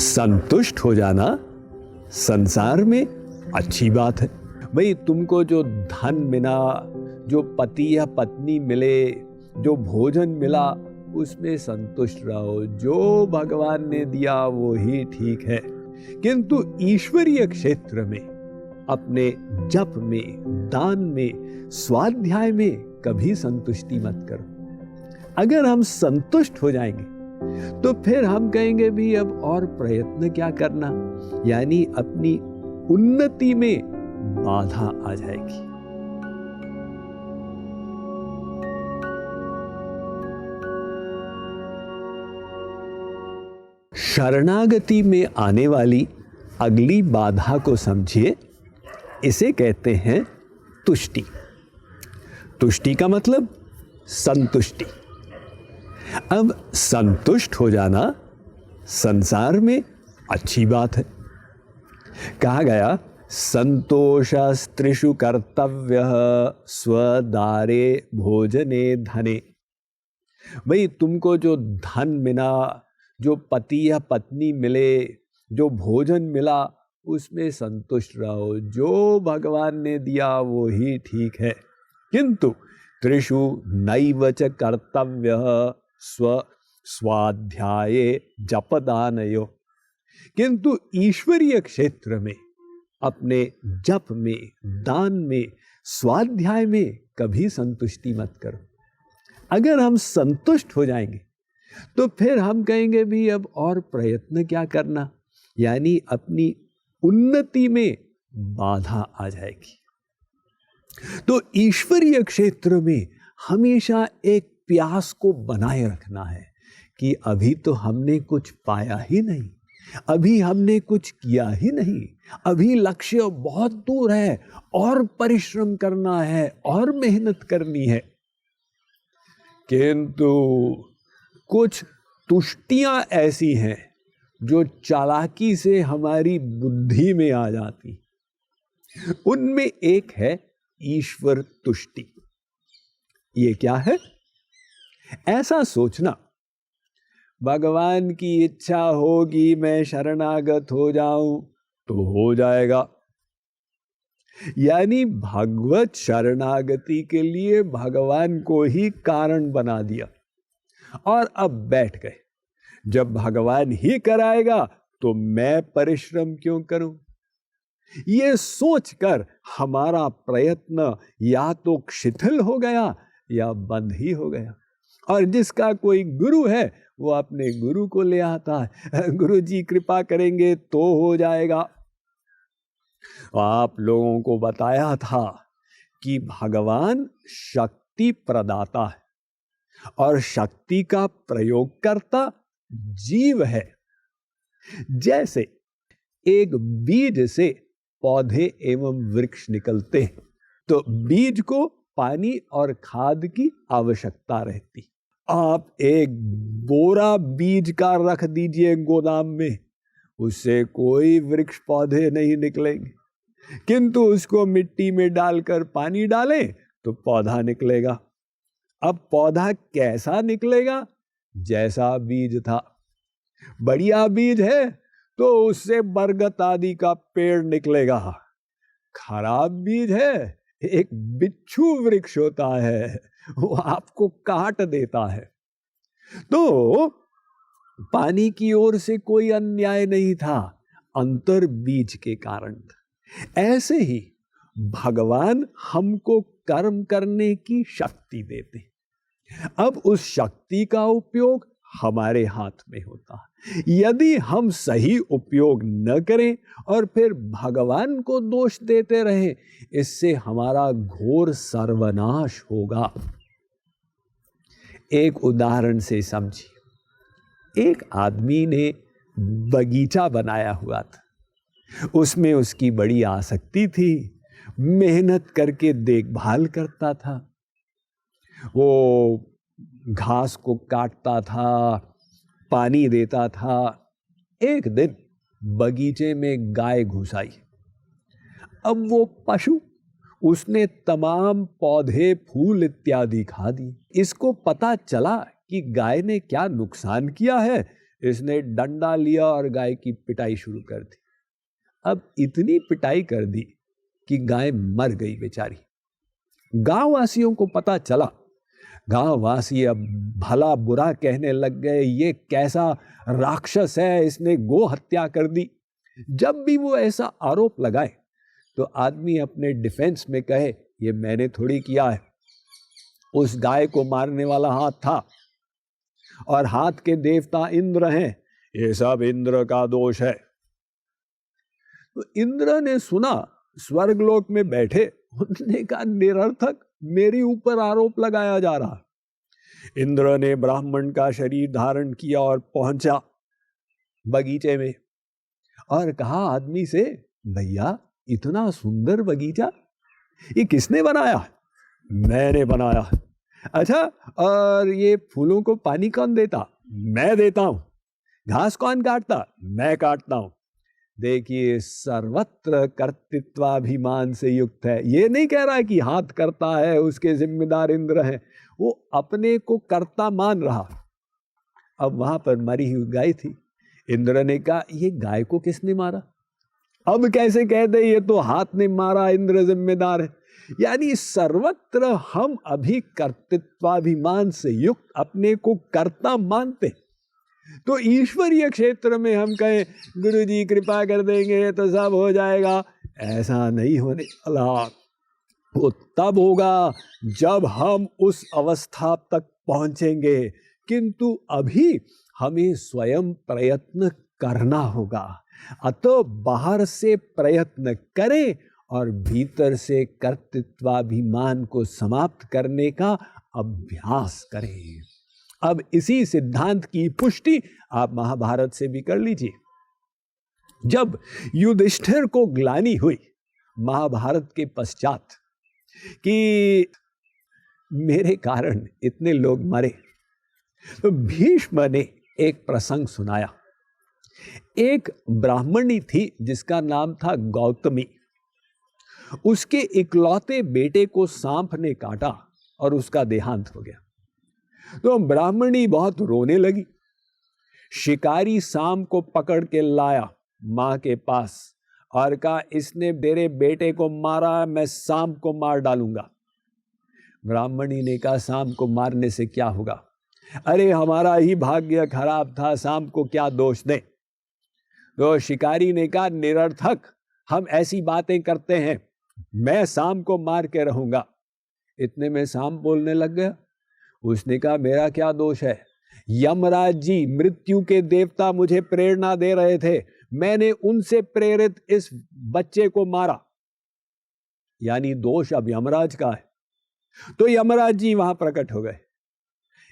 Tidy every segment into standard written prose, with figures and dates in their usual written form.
संतुष्ट हो जाना संसार में अच्छी बात है। भाई तुमको जो धन मिला, जो पति या पत्नी मिले, जो भोजन मिला, उसमें संतुष्ट रहो। जो भगवान ने दिया वो ही ठीक है। किंतु ईश्वरीय क्षेत्र में, अपने जप में, दान में, स्वाध्याय में कभी संतुष्टि मत करो। अगर हम संतुष्ट हो जाएंगे तो फिर हम कहेंगे भी अब और प्रयत्न क्या करना, यानी अपनी उन्नति में बाधा आ जाएगी। शरणागति में आने वाली अगली बाधा को समझिए। इसे कहते हैं तुष्टि। तुष्टि का मतलब संतुष्टि। अब संतुष्ट हो जाना संसार में अच्छी बात है। कहा गया संतोषस्त्रिषु कर्तव्यः स्वदारे भोजने धने। भाई तुमको जो धन मिला, जो पति या पत्नी मिले, जो भोजन मिला, उसमें संतुष्ट रहो। जो भगवान ने दिया वो ही ठीक है। किंतु त्रिषु नैव च कर्तव्यः स्वाध्याये जपदानयो। किंतु ईश्वरीय क्षेत्र में, अपने जप में, दान में, स्वाध्याय में कभी संतुष्टि मत करो। अगर हम संतुष्ट हो जाएंगे तो फिर हम कहेंगे भी अब और प्रयत्न क्या करना, यानी अपनी उन्नति में बाधा आ जाएगी। तो ईश्वरीय क्षेत्र में हमेशा एक प्यास को बनाए रखना है कि अभी तो हमने कुछ पाया ही नहीं, अभी हमने कुछ किया ही नहीं, अभी लक्ष्य बहुत दूर है, और परिश्रम करना है, और मेहनत करनी है। किंतु कुछ तुष्टियां ऐसी हैं जो चालाकी से हमारी बुद्धि में आ जाती। उनमें एक है ईश्वर तुष्टि। ये क्या है? ऐसा सोचना, भगवान की इच्छा होगी मैं शरणागत हो जाऊं तो हो जाएगा। यानी भगवत शरणागति के लिए भगवान को ही कारण बना दिया और अब बैठ गए। जब भगवान ही कराएगा तो मैं परिश्रम क्यों करूं? ये सोचकर हमारा प्रयत्न या तो शिथिल हो गया या बंद ही हो गया। और जिसका कोई गुरु है वो अपने गुरु को ले आता है, गुरु जी कृपा करेंगे तो हो जाएगा। आप लोगों को बताया था कि भगवान शक्ति प्रदाता है और शक्ति का प्रयोगकर्ता जीव है। जैसे एक बीज से पौधे एवं वृक्ष निकलते हैं तो बीज को पानी और खाद की आवश्यकता रहती। आप एक बोरा बीज का रख दीजिए गोदाम में, उससे कोई वृक्ष पौधे नहीं निकलेंगे। किंतु उसको मिट्टी में डालकर पानी डालें तो पौधा निकलेगा। अब पौधा कैसा निकलेगा? जैसा बीज था। बढ़िया बीज है तो उससे बरगद आदि का पेड़ निकलेगा। खराब बीज है, एक बिच्छू वृक्ष होता है, वो आपको काट देता है। तो पानी की ओर से कोई अन्याय नहीं था, अंतर बीज के कारण था। ऐसे ही भगवान हमको कर्म करने की शक्ति देते। अब उस शक्ति का उपयोग हमारे हाथ में होता है। यदि हम सही उपयोग न करें और फिर भगवान को दोष देते रहें, इससे हमारा घोर सर्वनाश होगा। एक उदाहरण से समझिए। एक आदमी ने बगीचा बनाया हुआ था। उसमें उसकी बड़ी आसक्ति थी, मेहनत करके देखभाल करता था। वो घास को काटता था, पानी देता था। एक दिन बगीचे में गाय घुस आई। अब वो पशु, उसने तमाम पौधे, फूल इत्यादि खा दिए। इसको पता चला कि गाय ने क्या नुकसान किया है, इसने डंडा लिया और गाय की पिटाई शुरू कर दी। अब इतनी पिटाई कर दी कि गाय मर गई बेचारी। गांव वासियों को पता चला। गांव वासी अब भला बुरा कहने लग गए, ये कैसा राक्षस है, इसने गो हत्या कर दी। जब भी वो ऐसा आरोप लगाए तो आदमी अपने डिफेंस में कहे, ये मैंने थोड़ी किया है, उस गाय को मारने वाला हाथ था और हाथ के देवता इंद्र हैं, ये सब इंद्र का दोष है। तो इंद्र ने सुना, स्वर्गलोक में बैठे, उन्होंने कहा निरर्थक मेरे ऊपर आरोप लगाया जा रहा। इंद्र ने ब्राह्मण का शरीर धारण किया और पहुंचा बगीचे में और कहा आदमी से, भैया इतना सुंदर बगीचा ये किसने बनाया? मैंने बनाया। अच्छा, और ये फूलों को पानी कौन देता? मैं देता हूं। घास कौन काटता? मैं काटता हूं। देखिए, सर्वत्र कर्तृत्वाभिमान से युक्त है। ये नहीं कह रहा है कि हाथ करता है, उसके जिम्मेदार इंद्र हैं, वो अपने को कर्ता मान रहा। अब वहां पर मरी हुई गाय थी। इंद्र ने कहा, ये गाय को किसने मारा? अब कैसे कह दे ये तो हाथ ने मारा, इंद्र जिम्मेदार है। यानी सर्वत्र हम अभी कर्तृत्वाभिमान से युक्त अपने को कर्ता मानते। तो ईश्वरीय क्षेत्र में हम कहें गुरु जी कृपा कर देंगे तो सब हो जाएगा, ऐसा नहीं होने वाला। वो तब होगा जब हम उस अवस्था तक पहुंचेंगे, किंतु अभी हमें स्वयं प्रयत्न करना होगा। अतः बाहर से प्रयत्न करें और भीतर से कर्तृत्वाभिमान को समाप्त करने का अभ्यास करें। अब इसी सिद्धांत की पुष्टि आप महाभारत से भी कर लीजिए। जब युधिष्ठिर को ग्लानि हुई महाभारत के पश्चात कि मेरे कारण इतने लोग मरे, तो भीष्म ने एक प्रसंग सुनाया। एक ब्राह्मणी थी जिसका नाम था गौतमी। उसके इकलौते बेटे को सांप ने काटा और उसका देहांत हो गया। तो ब्राह्मणी बहुत रोने लगी। शिकारी सांप को पकड़ के लाया मां के पास और कहा, इसने मेरे बेटे को मारा, मैं सांप को मार डालूंगा। ब्राह्मणी ने कहा, सांप को मारने से क्या होगा? अरे हमारा ही भाग्य खराब था, सांप को क्या दोष दें? तो शिकारी ने कहा, निरर्थक हम ऐसी बातें करते हैं, मैं सांप को मार के रहूंगा। इतने में सांप बोलने लग गया। उसने कहा, मेरा क्या दोष है? यमराज जी मृत्यु के देवता मुझे प्रेरणा दे रहे थे, मैंने उनसे प्रेरित इस बच्चे को मारा। यानी दोष अब यमराज का है। तो यमराज जी वहां प्रकट हो गए।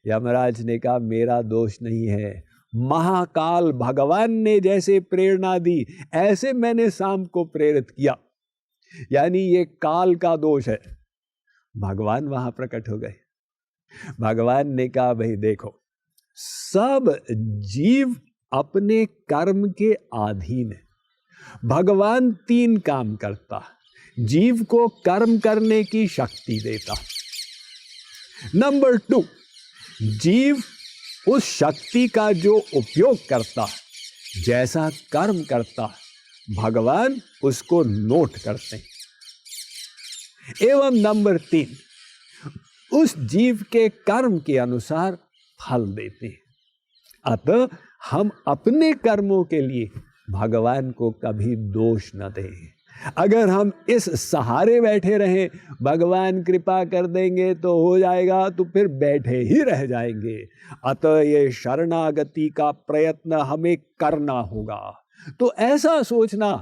यमराज ने कहा, मेरा दोष नहीं है, महाकाल भगवान ने जैसे प्रेरणा दी ऐसे मैंने सांप को प्रेरित किया, यानी ये काल का दोष है। भगवान वहां प्रकट हो गए। भगवान ने कहा, भाई देखो, सब जीव अपने कर्म के अधीन है। भगवान 3 काम करता, जीव को कर्म करने की शक्ति देता। नंबर 2, जीव उस शक्ति का जो उपयोग करता, जैसा कर्म करता, भगवान उसको नोट करते हैं। एवं नंबर 3, उस जीव के कर्म के अनुसार फल देते हैं। अतः हम अपने कर्मों के लिए भगवान को कभी दोष न दें। अगर हम इस सहारे बैठे रहें, भगवान कृपा कर देंगे तो हो जाएगा, तो फिर बैठे ही रह जाएंगे। अतः ये शरणागति का प्रयत्न हमें करना होगा। तो ऐसा सोचना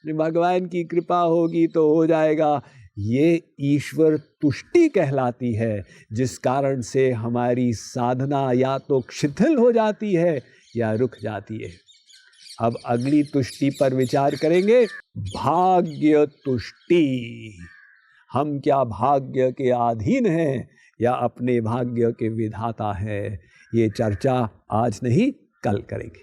कि भगवान की कृपा होगी तो हो जाएगा, ये ईश्वर तुष्टि कहलाती है, जिस कारण से हमारी साधना या तो शिथिल हो जाती है या रुक जाती है। अब अगली तुष्टि पर विचार करेंगे, भाग्य तुष्टि। हम क्या भाग्य के अधीन हैं या अपने भाग्य के विधाता हैं? ये चर्चा आज नहीं, कल करेंगे।